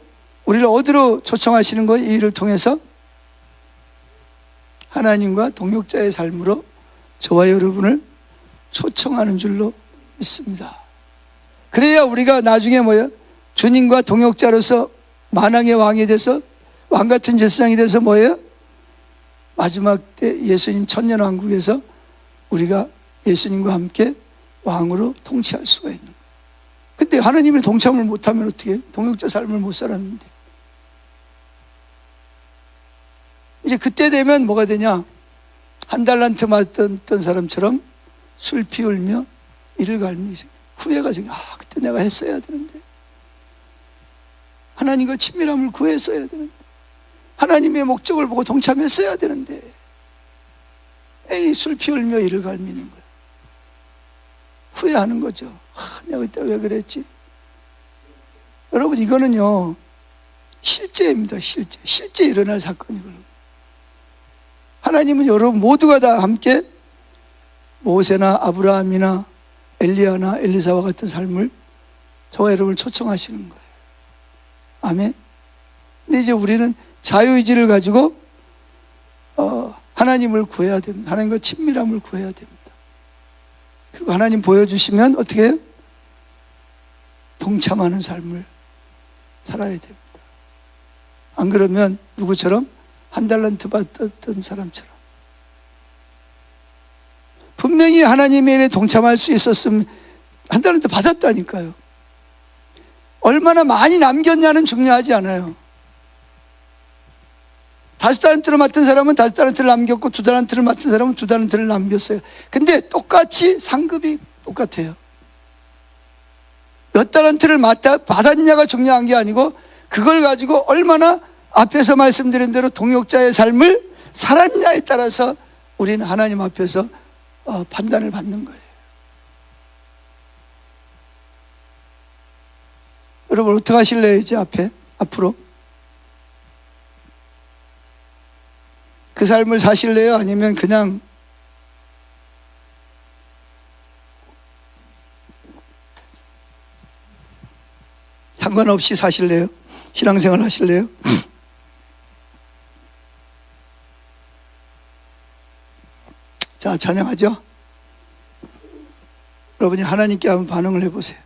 우리를 어디로 초청하시는 거예요? 이 일을 통해서 하나님과 동역자의 삶으로 저와 여러분을 초청하는 줄로 믿습니다. 그래야 우리가 나중에 뭐예요? 주님과 동역자로서 만왕의 왕이 돼서, 왕 같은 제사장이 돼서 뭐예요? 마지막 때 예수님 천년왕국에서 우리가 예수님과 함께 왕으로 통치할 수가 있는 거예요. 근데 하나님이 동참을 못하면 어떻게 해요? 동역자 삶을 못 살았는데. 이제 그때 되면 뭐가 되냐? 한 달란트 맡았던 사람처럼 술 피울며 이를 갈미 후회가 생겨. 그때 내가 했어야 되는데, 하나님과 친밀함을 구했어야 되는데, 하나님의 목적을 보고 동참했어야 되는데, 술 피울며 이를 갈미는 거예요. 후회하는 거죠. 내가 그때 왜 그랬지? 여러분, 이거는요 실제입니다. 실제 일어날 사건이거든요. 하나님은 여러분 모두가 다 함께 모세나 아브라함이나 엘리야나 엘리사와 같은 삶을 저와 여러분을 초청하시는 거예요. 아멘. 근데 이제 우리는 자유의지를 가지고 하나님을 구해야 됩니다. 하나님과 친밀함을 구해야 됩니다. 그리고 하나님 보여주시면 어떻게 해요? 동참하는 삶을 살아야 됩니다. 안 그러면 누구처럼? 한 달란트 받았던 사람처럼. 분명히 하나님의 일에 동참할 수 있었으면 한 달란트 받았다니까요. 얼마나 많이 남겼냐는 중요하지 않아요. 5달란트를 맡은 사람은 5달란트를 남겼고 2달란트를 맡은 사람은 2달란트를 남겼어요. 근데 똑같이 상급이 똑같아요. 몇 달란트를 받았냐가 중요한 게 아니고, 그걸 가지고 얼마나 앞에서 말씀드린 대로 동역자의 삶을 살았냐에 따라서 우리는 하나님 앞에서 판단을 받는 거예요. 여러분 어떻게 하실래요? 이제 앞으로 그 삶을 사실래요? 아니면 그냥 상관없이 사실래요? 신앙생활 하실래요? 자, 찬양하죠? 여러분이 하나님께 한번 반응을 해보세요.